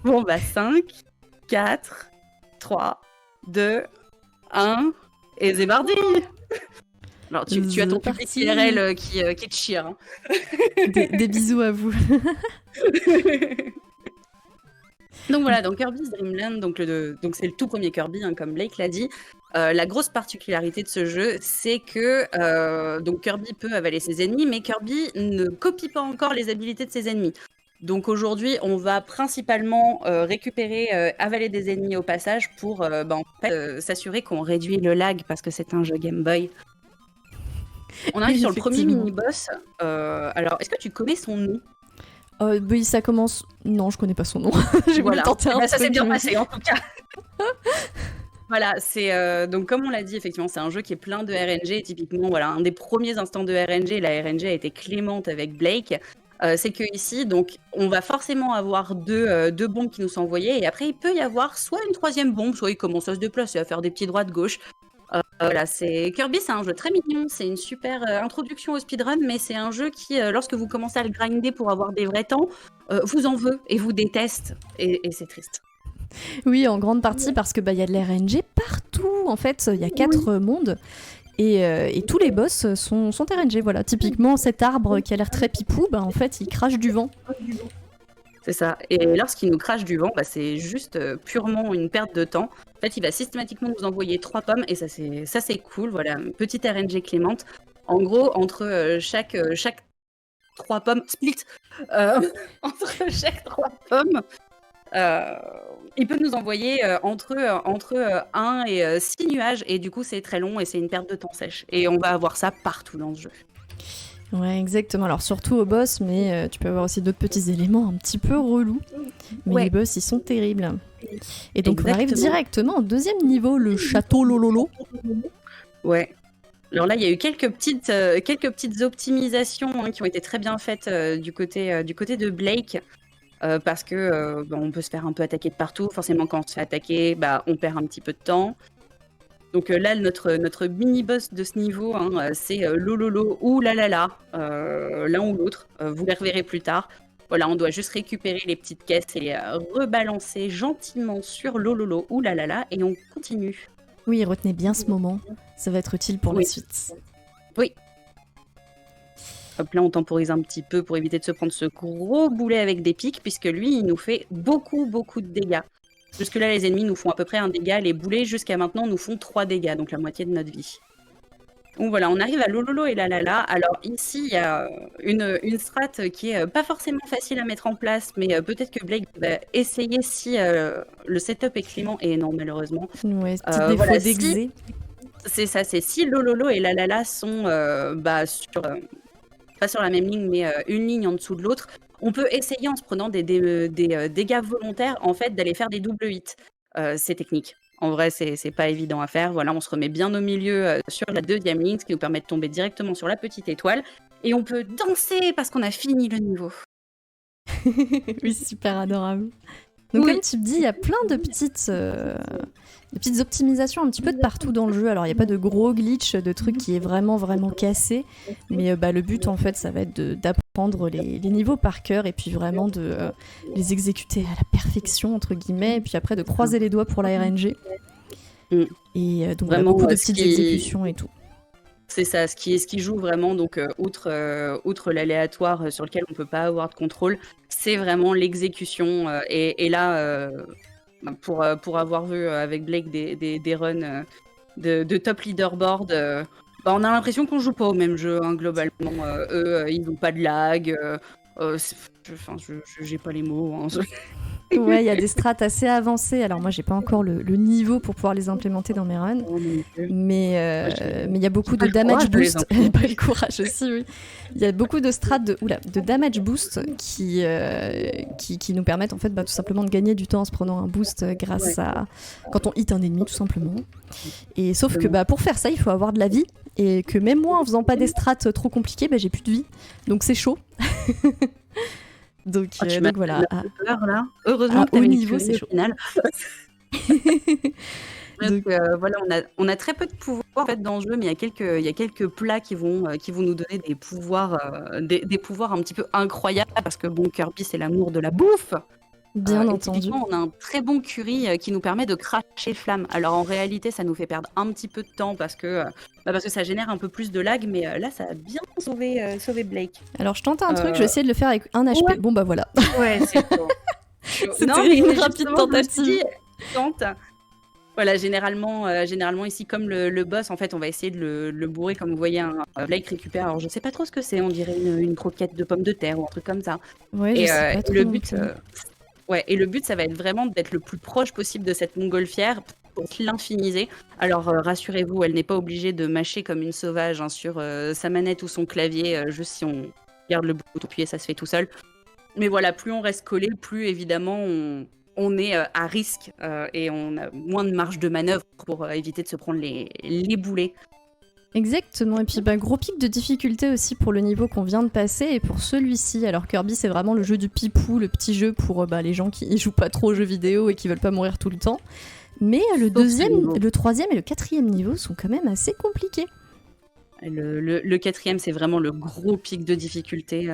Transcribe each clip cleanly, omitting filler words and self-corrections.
Bon, bah 5, 4, 3, 2, 1, et c'est parti. Alors, tu as ton C'est public parti. IRL qui te chire. Hein. Des bisous à vous. Donc voilà, donc Kirby's Dream Land, donc c'est le tout premier Kirby, hein, comme Blake l'a dit. La grosse particularité de ce jeu, c'est que donc Kirby peut avaler ses ennemis, mais Kirby ne copie pas encore les habilités de ses ennemis. Donc aujourd'hui, on va principalement récupérer, avaler des ennemis au passage pour en fait, s'assurer qu'on réduit le lag parce que c'est un jeu Game Boy. On arrive Oui, sur le premier effectivement. mini-boss. Alors, est-ce que tu connais son nom? Oui, ça commence. Non, je connais pas son nom. J'ai voulu Voilà. tenter un Ça s'est truc. bien mais- passé en tout cas. Voilà, c'est donc comme on l'a dit, effectivement, c'est un jeu qui est plein de RNG. Et typiquement, voilà, un des premiers instants de RNG, la RNG a été clémente avec Blake. C'est que ici, donc, on va forcément avoir deux bombes qui nous sont envoyées, et après, il peut y avoir soit une troisième bombe, soit il commence à se déplacer, à faire des petits droits de gauche. Voilà, c'est Kirby, c'est un jeu très mignon, c'est une super introduction au speedrun, mais c'est un jeu qui, lorsque vous commencez à le grinder pour avoir des vrais temps, vous en veut et vous déteste, et c'est triste. Oui, en grande partie parce que y a de l'RNG partout. En fait, il y a 4 mondes. Et tous les boss sont RNG. Voilà, typiquement cet arbre qui a l'air très pipou, en fait, il crache du vent. C'est ça. Et lorsqu'il nous crache du vent, c'est juste purement une perte de temps. En fait, il va systématiquement nous envoyer 3 pommes, et ça c'est cool. Voilà, une petite RNG clémente. En gros, entre chaque 3 pommes split, entre chaque 3 pommes, il peut nous envoyer entre 1 et 6 nuages, et du coup c'est très long et c'est une perte de temps sèche. Et on va avoir ça partout dans ce jeu. Ouais, exactement. Alors surtout au boss, mais tu peux avoir aussi d'autres petits éléments un petit peu relous. Mais les boss, ils sont terribles. Et donc on arrive Exactement. directement au deuxième niveau, le château Lololo. Ouais. Alors là, il y a eu quelques petites optimisations, hein, qui ont été très bien faites du côté de Blake. Parce que on peut se faire un peu attaquer de partout. Forcément, quand on se fait attaquer, on perd un petit peu de temps. Donc là, notre mini-boss de ce niveau, hein, c'est Lololo ou Lalala, l'un ou l'autre. Vous les reverrez plus tard. Voilà, on doit juste récupérer les petites caisses et les rebalancer gentiment sur Lololo ou Lalala, et on continue. Oui, retenez bien ce moment. Ça va être utile pour la Oui. suite. Oui. Hop là, on temporise un petit peu pour éviter de se prendre ce gros boulet avec des pics, puisque lui, il nous fait beaucoup, beaucoup de dégâts. Jusque-là, les ennemis nous font à peu près 1 dégât. Les boulets, jusqu'à maintenant, nous font 3 dégâts, donc la moitié de notre vie. Donc voilà, on arrive à Lololo et Lalala. Alors ici, il y a une strat qui est pas forcément facile à mettre en place, mais peut-être que Blake va essayer si le setup est clément. Et non, malheureusement. Ouais, petit défaut Voilà, d'exé. c'est ça, c'est si Lololo et Lalala sont pas sur la même ligne, mais une ligne en dessous de l'autre, on peut essayer, en se prenant des dégâts volontaires, en fait, d'aller faire des double hits. C'est technique. En vrai, c'est pas évident à faire. Voilà, on se remet bien au milieu sur la deuxième ligne, ce qui nous permet de tomber directement sur la petite étoile. Et on peut danser parce qu'on a fini le niveau. Oui, super adorable. Donc Oui. comme tu me dis, il y a plein de petites optimisations un petit peu de partout dans le jeu. Alors il n'y a pas de gros glitch, de trucs qui est vraiment vraiment cassé, mais le but en fait ça va être d'apprendre les niveaux par cœur et puis vraiment de les exécuter à la perfection entre guillemets, et puis après de croiser les doigts pour la RNG. Et donc Vraiment, beaucoup de petites exécutions et tout. C'est ça, ce qui joue vraiment, donc outre l'aléatoire sur lequel on peut pas avoir de contrôle, c'est vraiment l'exécution. Et là, pour avoir vu avec Blake des runs de top leaderboard, on a l'impression qu'on joue pas au même jeu, hein, globalement. Eux, ils n'ont pas de lag. J'ai pas les mots. Hein. Ouais, il y a des strats assez avancées. Alors moi, j'ai pas encore le niveau pour pouvoir les implémenter dans mes runs, mais il y a beaucoup de damage boost. Pas le courage aussi, oui. Il y a beaucoup de strats de damage boost qui nous permettent en fait tout simplement de gagner du temps en se prenant un boost grâce à quand on hit un ennemi tout simplement. Et sauf que pour faire ça, il faut avoir de la vie, et que même moi, en faisant pas des strats trop compliqués, j'ai plus de vie. Donc c'est chaud. Donc voilà. Peur, là. Heureusement que tu au avais niveau, c'est chaud. final. Donc, voilà, on a très peu de pouvoirs en fait dans le jeu, mais il y a quelques plats qui vont nous donner des pouvoirs un petit peu incroyables, parce que bon, Kirby, c'est l'amour de la bouffe. Bien Et entendu. typiquement, on a un très bon curry qui nous permet de cracher flamme. Alors en réalité, ça nous fait perdre un petit peu de temps parce que ça génère un peu plus de lag, mais là, ça a bien sauvé Blake. Alors je tente un truc, je vais Euh, essayer de le faire avec un HP. Ouais, Bon bah voilà. ouais, c'est chaud. C'était Non, une mais rapide justement, je me suis tentative. dit, tente. Voilà, généralement ici, comme le boss, en fait, on va essayer de le bourrer. Comme vous voyez, Blake récupère. Alors, je sais pas trop ce que c'est. On dirait une croquette de pommes de terre ou un truc comme ça. Ouais, je Et, sais pas trop le non but, plus. et le but, ça va être vraiment d'être le plus proche possible de cette montgolfière pour l'infiniser. Alors, rassurez-vous, elle n'est pas obligée de mâcher comme une sauvage hein, sur sa manette ou son clavier. Juste si on garde le bouton appuyé, ça se fait tout seul. Mais voilà, plus on reste collé, plus évidemment on est à risque et on a moins de marge de manœuvre pour éviter de se prendre les boulets. Exactement, et puis bah, gros pic de difficulté aussi pour le niveau qu'on vient de passer et pour celui-ci. Alors Kirby c'est vraiment le jeu du pipou, le petit jeu pour les gens qui jouent pas trop aux jeux vidéo et qui veulent pas mourir tout le temps. Mais le le troisième et le quatrième niveau sont quand même assez compliqués. Le quatrième, c'est vraiment le gros pic de difficulté.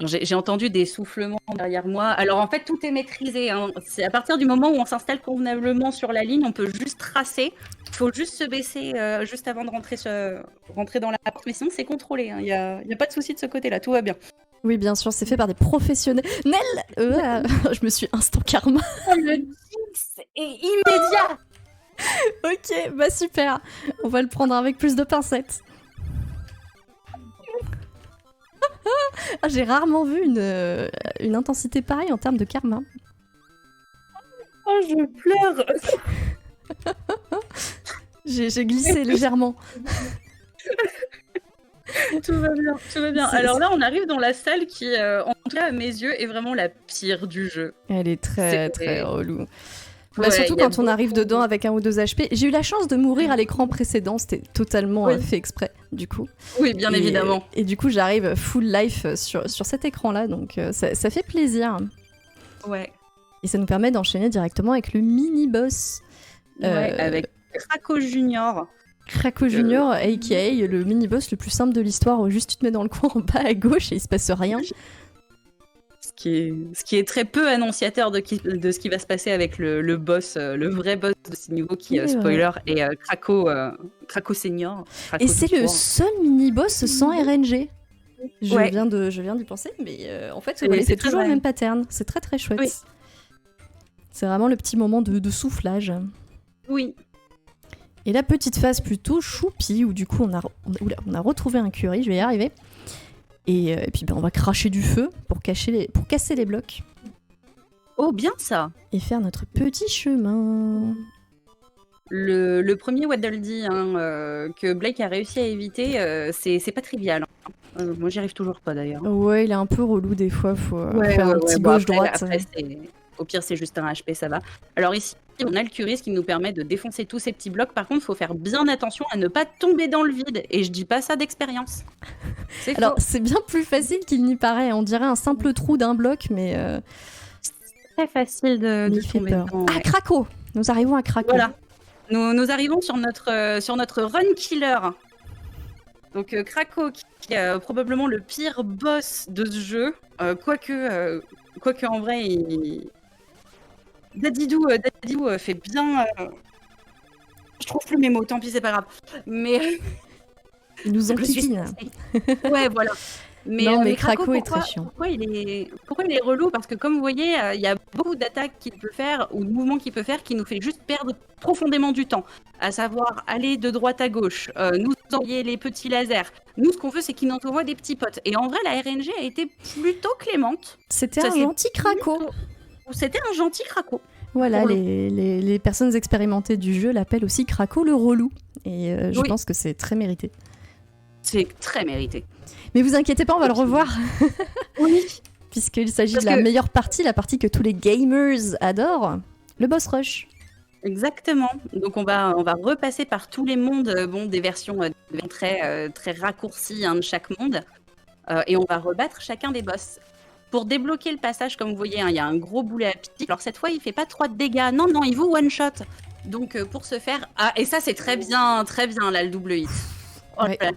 J'ai entendu des soufflements derrière moi. Alors en fait, tout est maîtrisé. Hein. C'est à partir du moment où on s'installe convenablement sur la ligne, on peut juste tracer. Il faut juste se baisser juste avant de rentrer dans la porte. Mais sinon, c'est contrôlé. Il n'y a pas de souci de ce côté-là. Tout va bien. Oui, bien sûr, c'est fait par des professionnels. Nel Je me suis instant karma. Le jinx est immédiat. Ok, bah super. On va le prendre avec plus de pincettes. Ah, j'ai rarement vu une intensité pareille en termes de karma. Oh, je pleure. J'ai glissé légèrement. Tout va bien, tout va bien. Alors là, on arrive dans la salle qui, en tout cas à mes yeux, est vraiment la pire du jeu. Elle est très très relou. Bah, Ouais, surtout il y a quand on arrive dedans avec 1 ou 2 HP. J'ai eu la chance de mourir à l'écran précédent, c'était totalement Oui. fait exprès, du coup. Oui, bien évidemment. Et du coup, j'arrive full life sur cet écran-là, donc ça fait plaisir. Ouais. Et ça nous permet d'enchaîner directement avec le mini-boss. Ouais, avec Krako Junior. Krako Junior, aka le mini-boss le plus simple de l'histoire, où juste tu te mets dans le coin en bas à gauche et il se passe rien. Ce qui est très peu annonciateur de ce qui va se passer avec le boss, le vrai boss de ce niveau qui, spoiler, est Krako Senior. Krako Et c'est le seul mini-boss sans RNG. Ouais. Je viens d'y penser, mais en fait, C'est c'est très toujours le vrai. même pattern. C'est très très chouette. Oui. C'est vraiment le petit moment de soufflage. Oui. Et la petite phase plutôt choupi, où du coup on a retrouvé un curry, je vais y arriver. Et puis on va cracher du feu pour casser les blocs. Oh, bien ça. Et faire notre petit chemin. Le premier Waddle Dee que Blake a réussi à éviter, c'est pas trivial. Moi, j'y arrive toujours pas d'ailleurs. Ouais, il est un peu relou des fois, faut faire un petit gauche-droite. Après, au pire, c'est juste un HP, ça va. Alors ici, on a le curry, ce qui nous permet de défoncer tous ces petits blocs. Par contre, il faut faire bien attention à ne pas tomber dans le vide. Et je dis pas ça d'expérience. Alors, c'est bien plus facile qu'il n'y paraît. On dirait un simple trou d'un bloc, mais... très facile de tomber dedans. Ah, Krako. Nous arrivons à Krako. Voilà. Nous arrivons sur notre run killer. Donc Krako, qui est probablement le pire boss de ce jeu. Quoique en vrai, Dadidou fait bien... Je trouve plus mes mots, tant pis, c'est pas grave. Mais... Il nous enquiquine. Ouais, voilà. Mais Krako est très chiant. Pourquoi il est relou? Parce que comme vous voyez, il y a beaucoup d'attaques qu'il peut faire ou de mouvements qu'il peut faire qui nous fait juste perdre profondément du temps. À savoir aller de droite à gauche, nous envoyer les petits lasers. Nous, ce qu'on veut, c'est qu'il nous envoie des petits potes. Et en vrai, la RNG a été plutôt clémente. C'était un gentil Krako. C'était un gentil Krako. Voilà, les personnes expérimentées du jeu l'appellent aussi Krako le relou. Et je pense que c'est très mérité. C'est très mérité. Mais vous inquiétez pas, on va le revoir. Oui. Puisqu'il s'agit de la meilleure partie, la partie que tous les gamers adorent, le boss rush. Exactement. Donc on va repasser par tous les mondes, des versions très raccourcies de chaque monde, et on va rebattre chacun des boss. Pour débloquer le passage, comme vous voyez, il y a un gros boulet à pic. Alors cette fois, il fait pas 3 de dégâts. Non, il vous one shot. Donc pour ce faire, et ça c'est très bien là le double hit. Oh, ouais. Là,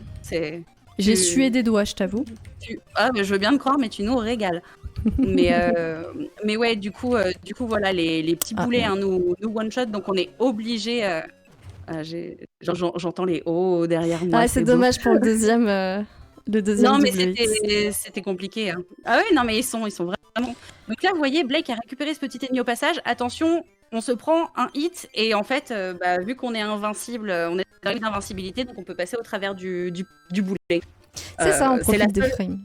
j'ai sué des doigts, je t'avoue. Mais je veux bien le croire, mais tu nous régales. Mais ouais, du coup, voilà, les petits boulets nous one-shot, donc on est obligé. J'entends les oh derrière moi. Ah, c'est dommage pour le deuxième Non, mais double hit. c'était compliqué. Hein. Ah oui, non, mais ils sont vraiment. Donc là, vous voyez, Blake a récupéré ce petit ennemi au passage. Attention, on se prend un hit et en fait, vu qu'on est invincible, on est dans une invincibilité, donc on peut passer au travers du boulet. C'est ça, on profite des seule... frames.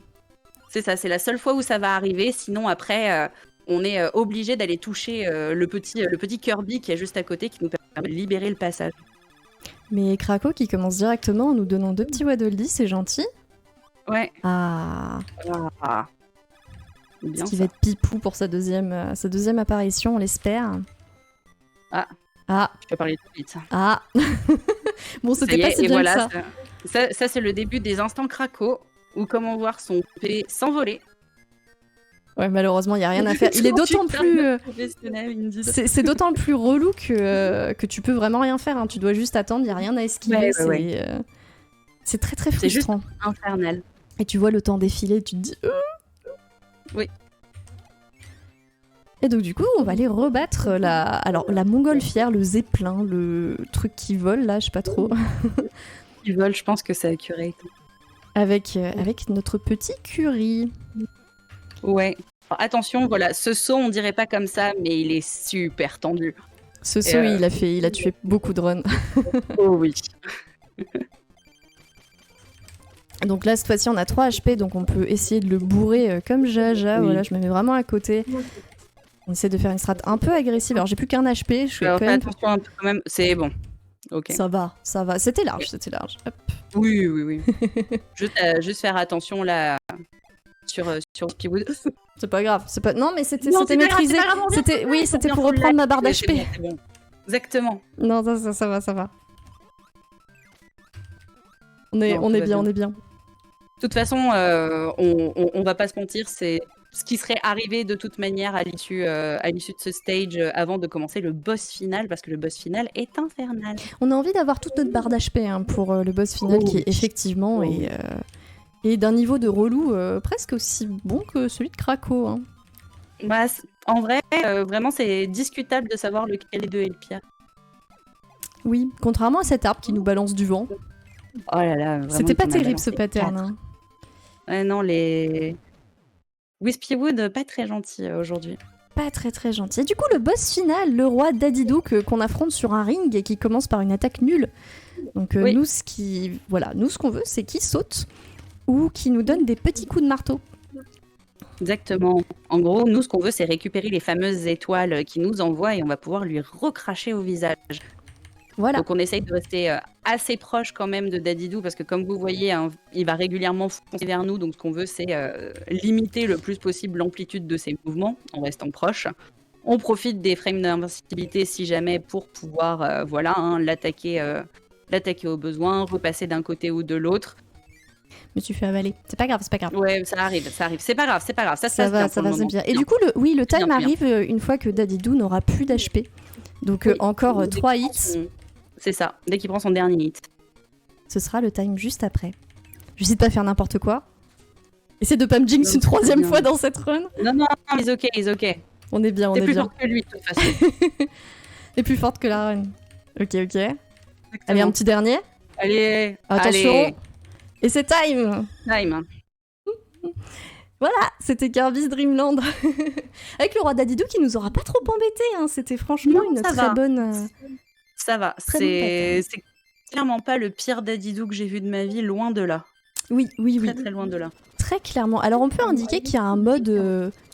C'est ça, c'est la seule fois où ça va arriver. Sinon, après, on est obligé d'aller toucher le petit Kirby qui est juste à côté, qui nous permet de libérer le passage. Mais Krako qui commence directement en nous donnant 2 petits Waddle Dee, c'est gentil. Ouais. Ah. Bien Ce qui va être Pipou pour sa deuxième apparition, on l'espère. Ah. Je peux parler tout vite. Ah. Bon, c'était pas si bien voilà, que ça. Ça, c'est le début des instants Krako, où comment voir son P s'envoler. Ouais, malheureusement, il n'y a rien à faire. Il est d'autant plus... c'est d'autant plus relou que tu peux vraiment rien faire. Hein. Tu dois juste attendre, il n'y a rien à esquiver. C'est très très frustrant. C'est juste infernal. Et tu vois le temps défiler, tu te dis... Oui. Et donc du coup, on va aller rebattre la montgolfière, le zeppelin, le truc qui vole, là, je sais pas trop. Qui vole, je pense que c'est accurate. Avec notre petit Curry. Ouais. Alors, attention, voilà, ce saut, on dirait pas comme ça, mais il est super tendu. Ce saut, il a tué beaucoup de runs. Oh oui. Donc là, cette fois-ci, on a 3 HP, donc on peut essayer de le bourrer comme Jaja. Oui. Voilà, je me mets vraiment à côté. On essaie de faire une strat un peu agressive. Alors, j'ai plus qu'un HP. Je suis quand même... attention un peu quand même. C'est bon. Ok. Ça va. C'était large. Hop. Oui. juste faire attention là sur Speedwood. C'est pas grave. Non, mais c'était maîtrisé. C'était pour reprendre ma barre d'HP. C'est bon. Exactement. Non, ça va. On est bien. De toute façon, on va pas se mentir, c'est ce qui serait arrivé de toute manière à l'issue de ce stage avant de commencer le boss final, parce que le boss final est infernal. On a envie d'avoir toute notre barre d'HP pour le boss final qui est effectivement et d'un niveau de relou presque aussi bon que celui de Krako. Hein. Bah, en vrai, vraiment, c'est discutable de savoir lequel des deux est le pire. Oui, contrairement à cet arbre qui nous balance du vent. Oh là là, c'était pas terrible ce pattern. Hein. Ouais, non, les Wispywood, pas très gentil aujourd'hui. Pas très gentil. Et du coup, le boss final, le roi Dadidou qu'on affronte sur un ring et qui commence par une attaque nulle. Donc nous, ce qu'on veut, c'est qu'il saute ou qu'il nous donne des petits coups de marteau. Exactement. En gros, nous, ce qu'on veut, c'est récupérer les fameuses étoiles qu'il nous envoie et on va pouvoir lui recracher au visage. Voilà. Donc on essaye de rester assez proche quand même de Dadidou parce que comme vous voyez, hein, il va régulièrement foncer vers nous. Donc ce qu'on veut, c'est limiter le plus possible l'amplitude de ses mouvements en restant proche. On profite des frames d'invincibilité si jamais pour pouvoir l'attaquer au besoin, repasser d'un côté ou de l'autre. Mais tu fais avaler. C'est pas grave. Ouais, ça arrive. C'est pas grave. Ça va, c'est bien. Et du coup, le time arrive une fois que Dadidou n'aura plus d'HP. Donc encore 3 hits. C'est ça, dès qu'il prend son dernier hit. Ce sera le time juste après. J'essaie de pas faire n'importe quoi. Essaie de pas me jinx une 3e fois dans cette run. Non, he's ok. On est bien, T'es plus forte que lui, de toute façon. Et plus forte que la run. Ok. Exactement. Allez, un petit dernier. Allez. Attention. Et c'est time. Voilà, c'était Kirby's Dream Land. Avec le roi Dadidou qui nous aura pas trop embêté. Hein. C'était franchement une très bonne... Ça va, c'est clairement pas le pire Dadidou que j'ai vu de ma vie, loin de là. Oui. Très loin de là. Très clairement. Alors on peut indiquer qu'il y a un mode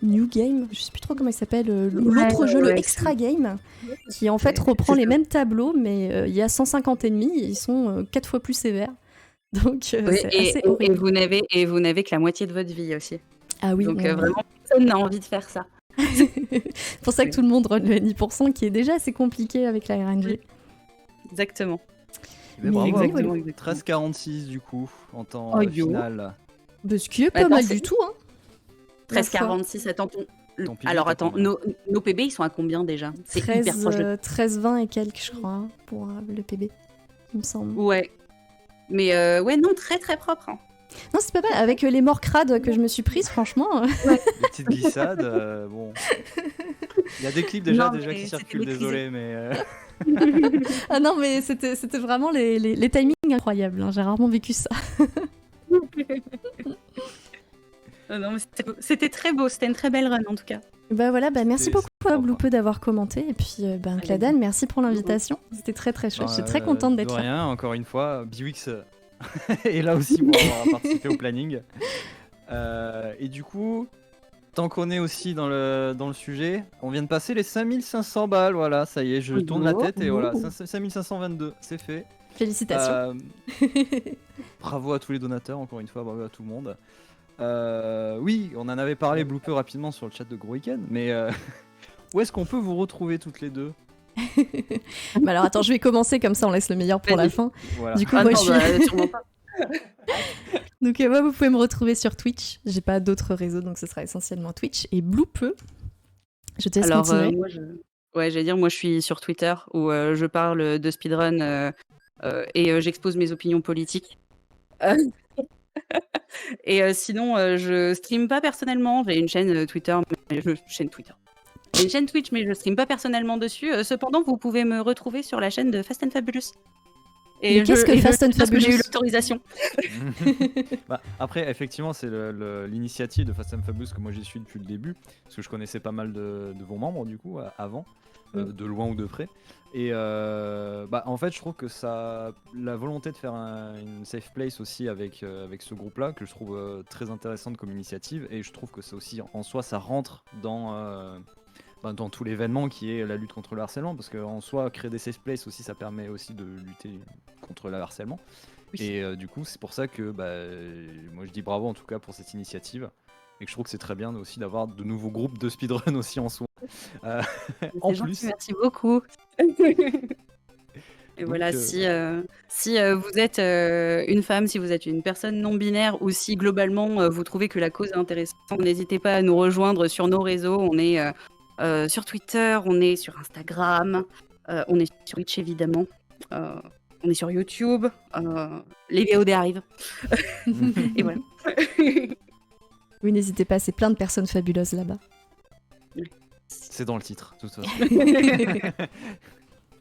New Game, je sais plus trop comment il s'appelle, l'autre jeu, le Extra Game, qui en fait reprend les mêmes tableaux, mais il y a 150 ennemis, et ils sont 4 fois plus sévères. Donc c'est assez horrible. Et vous n'avez que la moitié de votre vie aussi. Ah oui. Donc vraiment, personne n'a envie de faire ça. C'est pour ça que tout le monde run le NI%, qui est déjà assez compliqué avec la RNG. Exactement. Mais bravo, exactement. 13,46 du coup, en temps final. Ce qui est pas mal du tout. Hein. 13,46, attends. Alors attends, nos PB ils sont à combien déjà? C'est 13, hyper proche de... 13,20 et quelques, je crois, pour le PB, il me semble. Ouais. Mais non, très très propre. Hein. Non, c'est pas mal. Avec les morts crades que je me suis prise, franchement. Des petites glissades, bon. Il y a des clips déjà Non, qui mais c'était circulent, maîtrisé. désolé, mais Ah non, mais c'était vraiment les timings incroyables. Hein. J'ai rarement vécu ça. Non, mais c'était très beau, c'était une très belle run en tout cas. Bah voilà, merci C'était beaucoup à sympa. Bloopeux d'avoir commenté. Et puis, Cladan, merci pour l'invitation. C'était très très chouette. Je suis très contente d'être de là. rien, encore une fois, Biwix est là aussi pour avoir participé au planning. Et du coup, tant qu'on est aussi dans le sujet, on vient de passer les 5500 balles, voilà, ça y est, je tourne la tête et voilà, 5522, c'est fait. Félicitations. Bravo à tous les donateurs, encore une fois, bravo à tout le monde. Oui, on en avait parlé Bloopeux rapidement sur le chat de Gros Weekend, mais où est-ce qu'on peut vous retrouver toutes les deux? Bah alors attends, je vais commencer comme ça, on laisse le meilleur pour la fin. Voilà. Du coup, moi je suis. Sûrement pas. Donc moi, vous pouvez me retrouver sur Twitch. J'ai pas d'autres réseaux, donc ce sera essentiellement Twitch et Bloopeux. Je te laisse continuer. Ouais, j'allais dire, moi je suis sur Twitter où je parle de speedrun et j'expose mes opinions politiques. Et sinon, je stream pas personnellement. J'ai une chaîne Twitter, J'ai une chaîne Twitch, mais je stream pas personnellement dessus. Cependant, vous pouvez me retrouver sur la chaîne de Fast and Fabulous. Mais qu'est-ce que Fast and Parce que j'ai eu Fabulous? l'autorisation. Après, effectivement, c'est l'initiative de Fast and Fabulous que moi j'y suis depuis le début, parce que je connaissais pas mal de vos membres du coup avant, de loin ou de près. Et en fait, je trouve que la volonté de faire une safe place aussi avec ce groupe-là, que je trouve très intéressante comme initiative, et je trouve que c'est aussi en soi, ça rentre dans tout l'événement qui est la lutte contre le harcèlement, parce qu'en soi, créer des safe places aussi, ça permet aussi de lutter contre le harcèlement. Oui. Et du coup, c'est pour ça que moi je dis bravo en tout cas pour cette initiative, et que je trouve que c'est très bien aussi d'avoir de nouveaux groupes de speedrun aussi en soi. En gentil, plus. merci beaucoup. Et donc, voilà, si vous êtes une femme, si vous êtes une personne non binaire, ou si globalement vous trouvez que la cause est intéressante, n'hésitez pas à nous rejoindre sur nos réseaux. On est sur Twitter, on est sur Instagram, on est sur Twitch évidemment, on est sur YouTube, les VOD arrivent. Et voilà. Oui, n'hésitez pas, c'est plein de personnes fabuleuses là-bas. C'est dans le titre, de toute façon.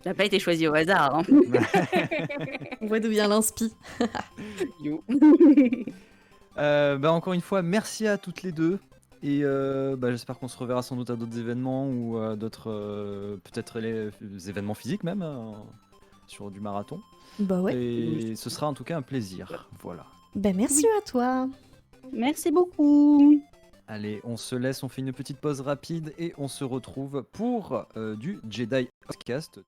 Ça n'a pas été choisi au hasard. Hein. On voit d'où vient l'inspi. Encore une fois, merci à toutes les deux. Et j'espère qu'on se reverra sans doute à d'autres événements ou d'autres, peut-être les événements physiques même, sur du marathon. Bah ouais. Et ce sera en tout cas un plaisir. Voilà. Merci à toi. Merci beaucoup. Allez, on se laisse, on fait une petite pause rapide et on se retrouve pour du Jedi Podcast.